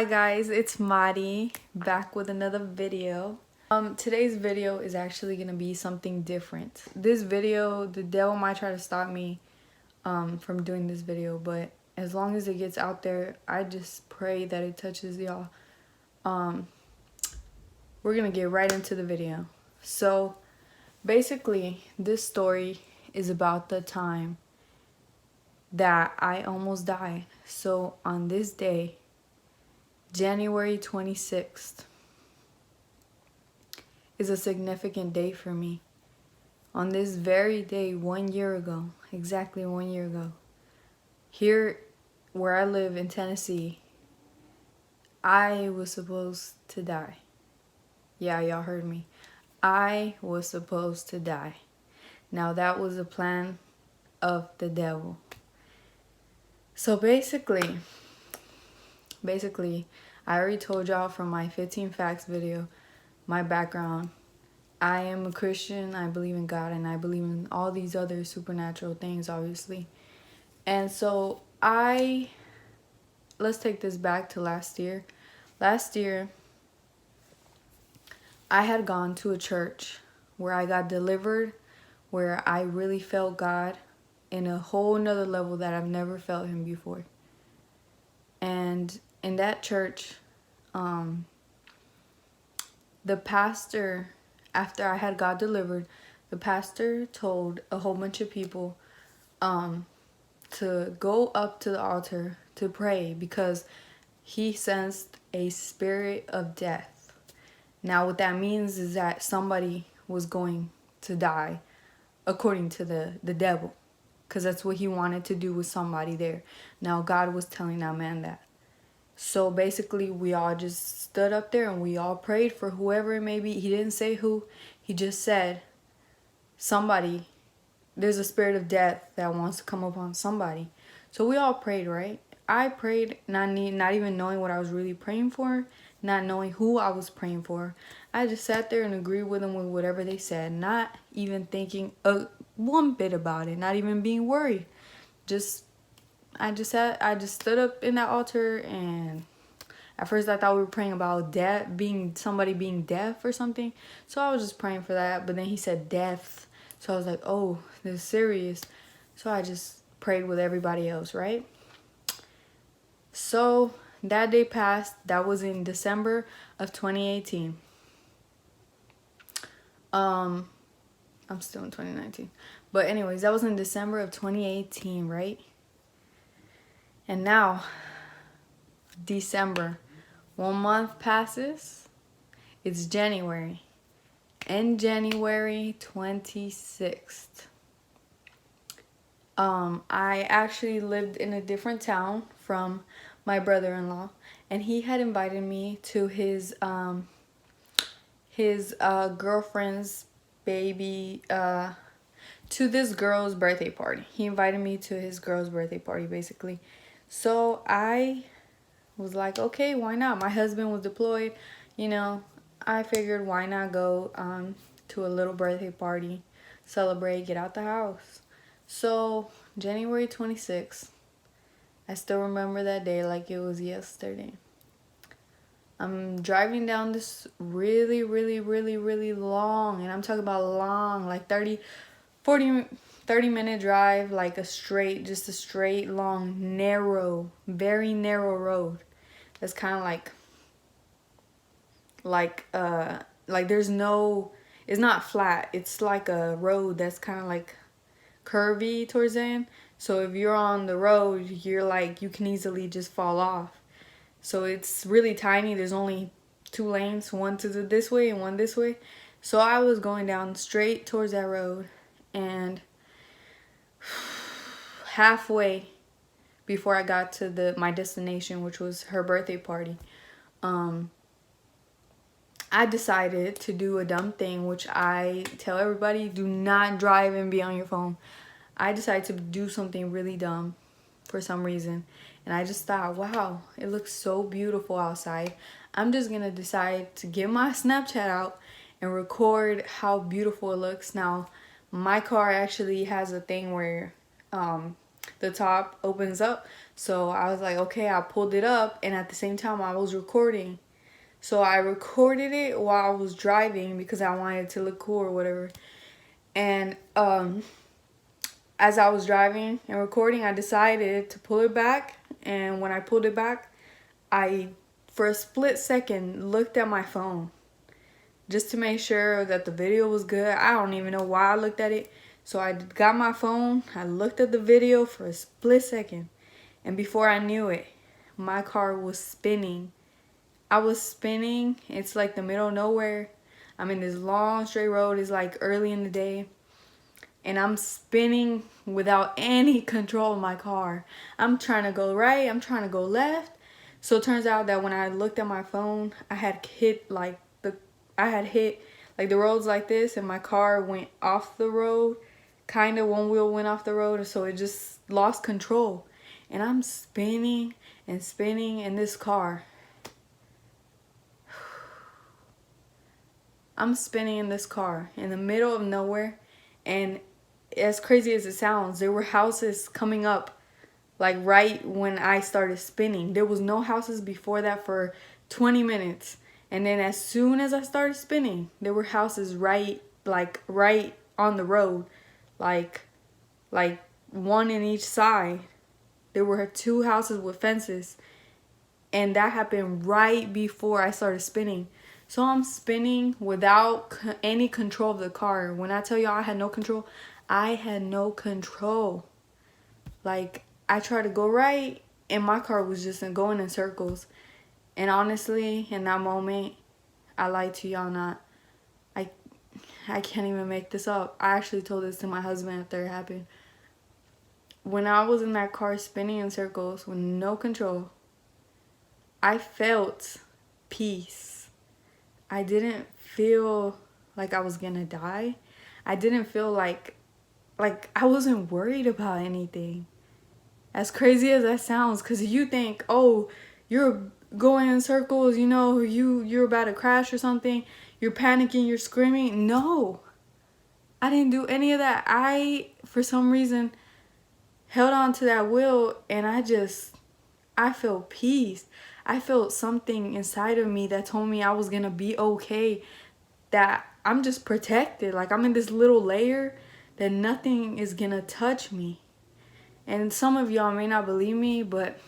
Hi guys, it's Madi back with another video. Today's video is actually gonna be something different. This video, the devil might try to stop me from doing this video, but as long as it gets out there, I just pray that it touches y'all. We're gonna get right into the video. So basically, this story is about the time that I almost died. So on this day, January 26th, is a significant day for me. On this very day, 1 year ago, exactly 1 year ago, here where I live in Tennessee, I was supposed to die. Yeah, y'all heard me. I was supposed to die. Now that was a plan of the devil. So basically, I already told y'all from my 15 facts video, my background. I am a Christian, I believe in God, and I believe in all these other supernatural things, obviously. And so let's take this back to last year. Last year, I had gone to a church where I got delivered, where I really felt God in a whole nother level that I've never felt him before. And in that church, the pastor, after I had got delivered, the pastor told a whole bunch of people to go up to the altar to pray because he sensed a spirit of death. Now what that means is that somebody was going to die according to the devil, because that's what he wanted to do with somebody there. Now God was telling that man that. So basically we all just stood up there and we all prayed for whoever it may be. He didn't say who. He just said somebody, there's a spirit of death that wants to come upon somebody. So we all prayed, right? I prayed not even knowing what I was really praying for, not knowing who I was praying for. I just sat there and agreed with them with whatever they said, not even thinking one bit about it, not even being worried. I just stood up in that altar, and at first I thought we were praying about death, somebody being deaf or something. So I was just praying for that, but then he said death. So I was like, oh, this is serious. So I just prayed with everybody else, right? So that day passed. That was in December of 2018. I'm still in 2019. But anyways, that was in December of 2018, right? And now, December, 1 month passes. It's January. And January 26th. I actually lived in a different town from my brother-in-law, and he had invited me to his girlfriend's baby, to this girl's birthday party. He invited me to his girl's birthday party, basically. So I was like, okay, why not? My husband was deployed, you know. I figured why not go to a little birthday party, celebrate, get out the house. So January 26th, I still remember that day like it was yesterday. I'm driving down this really long, and I'm talking about long, like 30 minute drive, like just a straight, long, narrow, very narrow road. That's kind of like there's no, it's not flat. It's like a road that's kind of like curvy towards the end. So if you're on the road, you're like, you can easily just fall off. So it's really tiny. There's only 2 lanes, one to this way and one this way. So I was going down straight towards that road, and halfway before I got to my destination, which was her birthday party, I decided to do a dumb thing, which I tell everybody, do not drive and be on your phone. I decided to do something really dumb for some reason. And I just thought, wow, it looks so beautiful outside. I'm just going to decide to get my Snapchat out and record how beautiful it looks. Now, my car actually has a thing where the top opens up. So I was like, okay, I pulled it up, and at the same time I was recording. So I recorded it while I was driving because I wanted it to look cool or whatever. And as I was driving and recording, I decided to pull it back. And when I pulled it back, I, for a split second, looked at my phone just to make sure that the video was good. I don't even know why I looked at it. So I got my phone, I looked at the video for a split second, and before I knew it, my car was spinning. I was spinning. It's like the middle of nowhere. I'm in this long straight road. It's like early in the day, and I'm spinning without any control of my car. I'm trying to go right, I'm trying to go left. So it turns out that when I looked at my phone, I had hit the roads like this, and my car went off the road. Kind of one wheel went off the road, so it just lost control. And I'm spinning and spinning in this car. I'm spinning in this car in the middle of nowhere, and as crazy as it sounds, there were houses coming up like right when I started spinning. There was no houses before that for 20 minutes. And then as soon as I started spinning, there were houses right on the road, like one in each side. There were 2 houses with fences, and that happened right before I started spinning. So I'm spinning without any control of the car. When I tell y'all I had no control, I had no control. Like, I tried to go right, and my car was just going in circles. And honestly, in that moment, I lied to y'all not. I can't even make this up. I actually told this to my husband after it happened. When I was in that car spinning in circles with no control, I felt peace. I didn't feel like I was gonna die. I didn't feel like I wasn't worried about anything. As crazy as that sounds, because you think, oh, you're going in circles, you're about to crash or something, you're panicking, you're screaming. No, I didn't do any of that. I, for some reason, held on to that wheel, and I felt peace. I felt something inside of me that told me I was gonna be okay, that I'm just protected. Like, I'm in this little layer that nothing is gonna touch me. And some of y'all may not believe me, but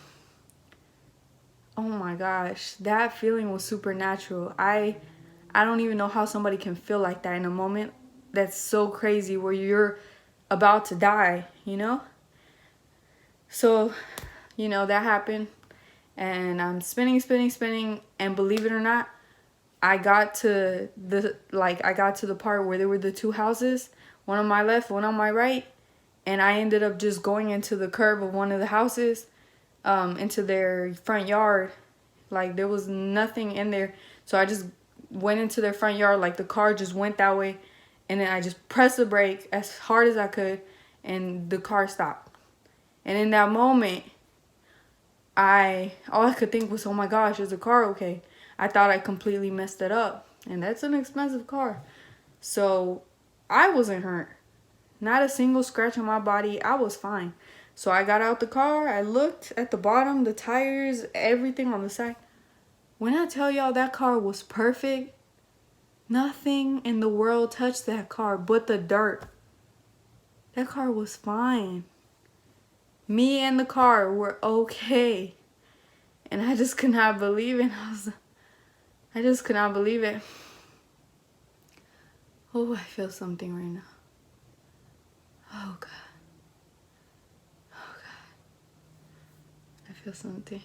oh my gosh, that feeling was supernatural. I don't even know how somebody can feel like that in a moment that's so crazy where you're about to die, So, that happened, and I'm spinning, spinning, spinning, and believe it or not, I got to the part where there were the 2 houses, one on my left, one on my right, and I ended up just going into the curb of one of the houses, into their front yard. Like, there was nothing in there, so I just went into their front yard. Like, the car just went that way, and then I just pressed the brake as hard as I could, and the car stopped. And in that moment, all I could think was, oh my gosh, is the car okay? I thought I completely messed it up, and that's an expensive car. So I wasn't hurt. Not a single scratch on my body. I was fine. So I got out the car. I looked at the bottom, the tires, everything on the side. When I tell y'all that car was perfect, nothing in the world touched that car but the dirt. That car was fine. Me and the car were okay. And I just could not believe it. I just could not believe it. Oh, I feel something right now. Oh, God. Oh, God. I feel something.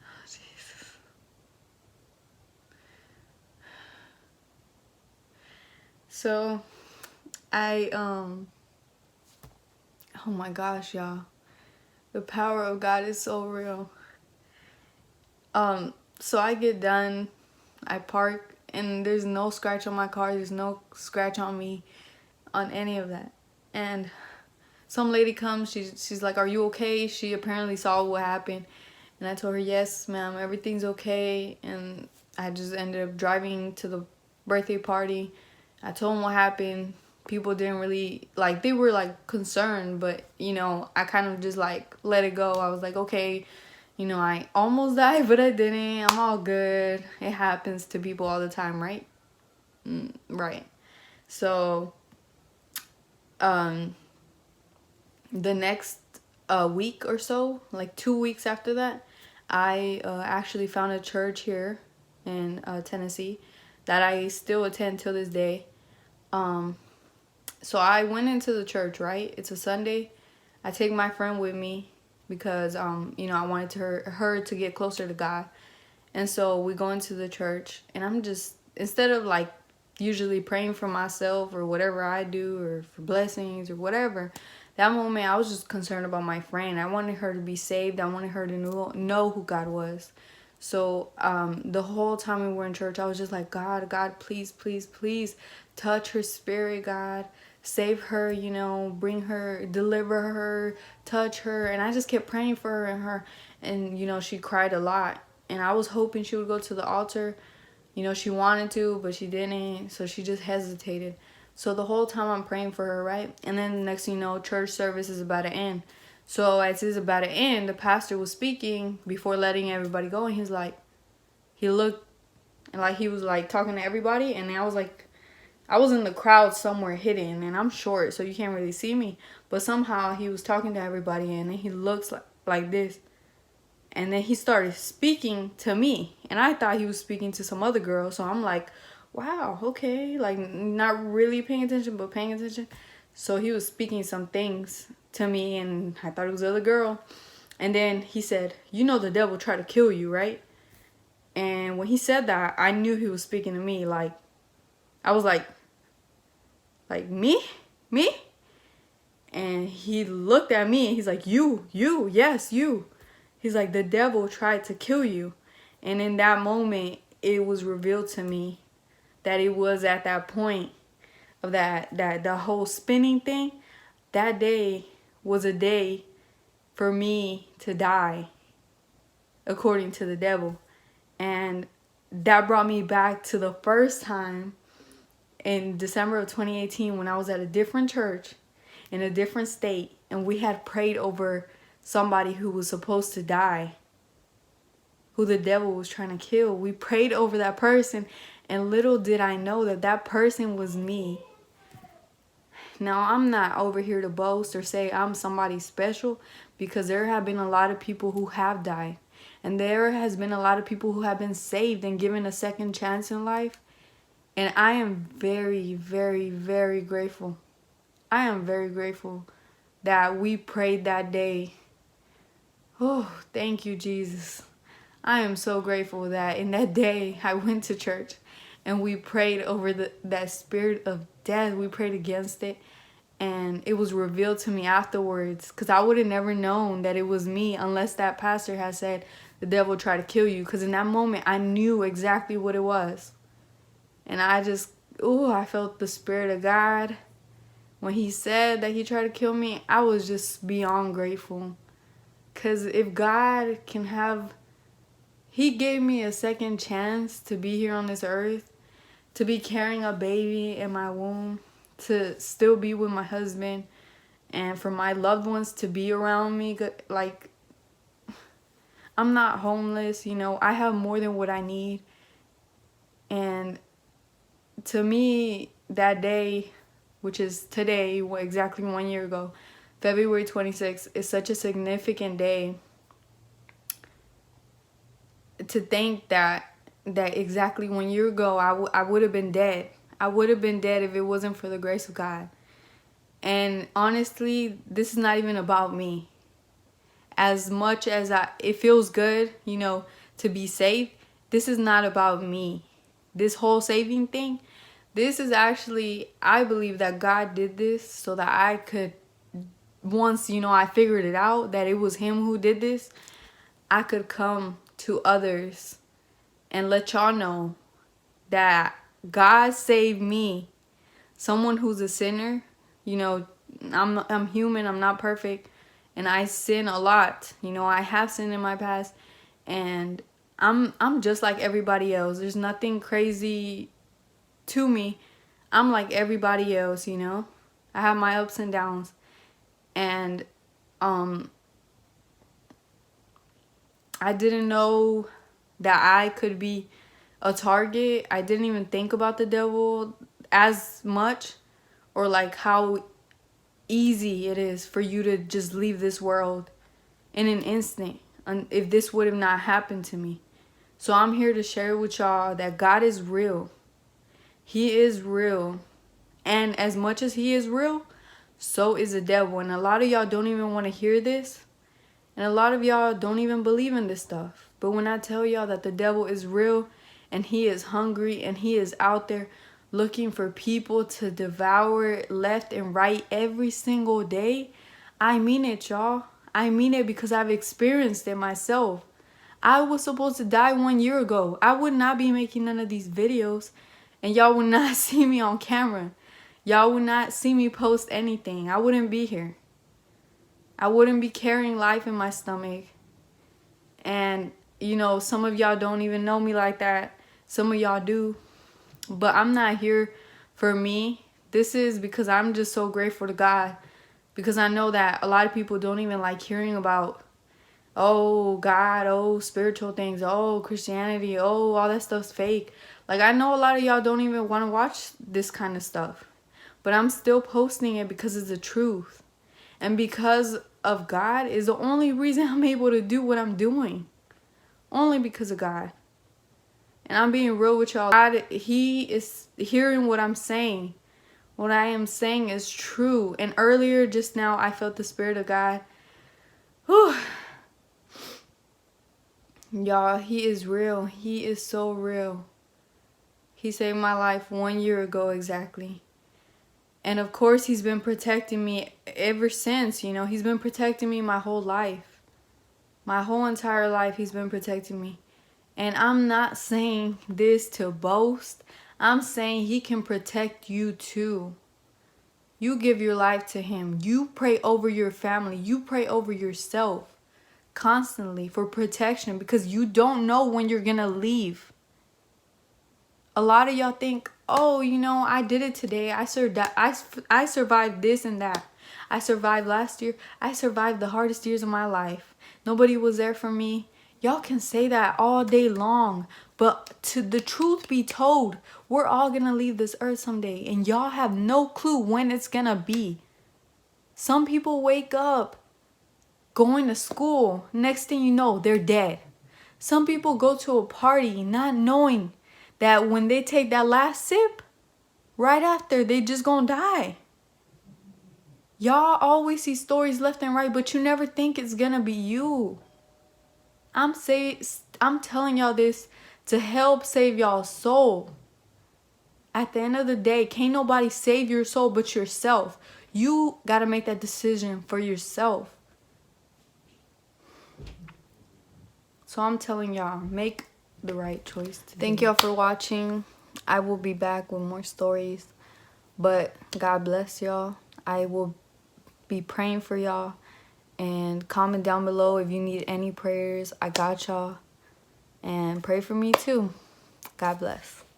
Oh, Jesus. So, oh my gosh, y'all. The power of God is so real. So I get done, I park, and there's no scratch on my car, there's no scratch on me, on any of that. And some lady comes, she's like, are you okay? She apparently saw what happened. And I told her, yes, ma'am, everything's okay. And I just ended up driving to the birthday party. I told them what happened. people didn't really, like, they were, like, concerned, but, you know, I kind of just, like, let it go. I was like, okay, you know, I almost died, but I didn't. I'm all good. It happens to people all the time, right? Right. So, um, the next week or so, like 2 weeks after that, I actually found a church here in Tennessee that I still attend till this day. So I went into the church, right? It's a Sunday. I take my friend with me because, you know, I wanted her to get closer to God. And so we go into the church, and I'm just, instead of like usually praying for myself or whatever I do or for blessings or whatever, that moment I was just concerned about my friend. I wanted her to be saved. I wanted her to know who God was. So the whole time we were in church, I was just like, God, please, please, please touch her spirit, God. Save her, you know, bring her, deliver her, touch her. And I just kept praying for her. And, you know, she cried a lot. And I was hoping she would go to the altar. You know, she wanted to, but she didn't. So she just hesitated. So the whole time I'm praying for her, right? And then the next thing you know, church service is about to end. So as it's about to end, the pastor was speaking before letting everybody go. And he's like, he looked and like he was like talking to everybody. And I was like, I was in the crowd somewhere hidden. And I'm short, so you can't really see me. But somehow he was talking to everybody. And then he looks like this. And then he started speaking to me. And I thought he was speaking to some other girl. So I'm like, wow, okay. Like, not really paying attention, but paying attention. So he was speaking some things to me. And I thought it was the other girl. And then he said, you know the devil tried to kill you, right? And when he said that, I knew he was speaking to me. Like, I was like, me? Me? And he looked at me and he's like, you, yes, you. He's like, the devil tried to kill you. And in that moment, it was revealed to me that it was at that point of that the whole spinning thing. That day was a day for me to die, according to the devil. And that brought me back to the first time in December of 2018 when I was at a different church in a different state, and we had prayed over somebody who was supposed to die, who the devil was trying to kill. We prayed over that person, and little did I know that that person was me. Now, I'm not over here to boast or say I'm somebody special, because there have been a lot of people who have died. And there has been a lot of people who have been saved and given a second chance in life. And I am very, very, very grateful. I am very grateful that we prayed that day. Oh, thank you, Jesus. I am so grateful that in that day I went to church and we prayed over that spirit of death. We prayed against it, and it was revealed to me afterwards, because I would have never known that it was me unless that pastor had said the devil tried to kill you, because in that moment I knew exactly what it was. And I just, I felt the spirit of God. When he said that he tried to kill me, I was just beyond grateful. Because if God can have, he gave me a second chance to be here on this earth, to be carrying a baby in my womb, to still be with my husband, and for my loved ones to be around me. Like, I'm not homeless, you know, I have more than what I need. And to me, that day, which is today, exactly 1 year ago, February 26th, is such a significant day. To think that exactly 1 year ago, I would have been dead. I would have been dead if it wasn't for the grace of God. And honestly, this is not even about me. As much as it feels good, you know, to be saved, this is not about me. This whole saving thing, this is actually, I believe that God did this so that I could, once, you know, I figured it out that it was him who did this, I could come to others and let y'all know that God saved me, someone who's a sinner. You know, I'm human, I'm not perfect, and I sin a lot. You know, I have sinned in my past, and I'm just like everybody else. There's nothing crazy to me. I'm like everybody else, you know. I have my ups and downs. And I didn't know that I could be a target. I didn't even think about the devil as much, or like how easy it is for you to just leave this world in an instant, and if this would have not happened to me. So I'm here to share with y'all that God is real. He is real. And as much as he is real, so is the devil. And a lot of y'all don't even want to hear this. And a lot of y'all don't even believe in this stuff. But when I tell y'all that the devil is real and he is hungry and he is out there looking for people to devour left and right every single day, I mean it, y'all. I mean it because I've experienced it myself. I was supposed to die 1 year ago. I would not be making none of these videos. And y'all would not see me on camera. Y'all would not see me post anything. I wouldn't be here. I wouldn't be carrying life in my stomach. And, you know, some of y'all don't even know me like that. Some of y'all do. But I'm not here for me. This is because I'm just so grateful to God. Because I know that a lot of people don't even like hearing about, oh, God, oh, spiritual things, oh, Christianity, oh, all that stuff's fake. Like, I know a lot of y'all don't even want to watch this kind of stuff. But I'm still posting it because it's the truth. And because of God is the only reason I'm able to do what I'm doing. Only because of God. And I'm being real with y'all. God, he is hearing what I'm saying. What I am saying is true. And earlier, just now, I felt the Spirit of God. Whew. Y'all, he is real. He is so real. He saved my life 1 year ago exactly. And of course, he's been protecting me ever since, you know. He's been protecting me my whole life. My whole entire life, he's been protecting me. And I'm not saying this to boast. I'm saying he can protect you too. You give your life to him. You pray over your family. You pray over yourself constantly for protection because you don't know when you're going to leave. A lot of y'all think, oh, you know, I did it today. I survived this and that. I survived last year. I survived the hardest years of my life. Nobody was there for me. Y'all can say that all day long. But to the truth be told, we're all going to leave this earth someday. And y'all have no clue when it's going to be. Some people wake up going to school. Next thing you know, they're dead. Some people go to a party not knowing that when they take that last sip, right after, they just gonna die. Y'all always see stories left and right, but you never think it's gonna be you. I'm telling y'all this to help save y'all's soul. At the end of the day, can't nobody save your soul but yourself. You gotta make that decision for yourself. So I'm telling y'all, make the right choice today. Thank y'all for watching. I will be back with more stories. But God bless y'all. I will be praying for y'all. And comment down below if you need any prayers. I got y'all. And pray for me too. God bless.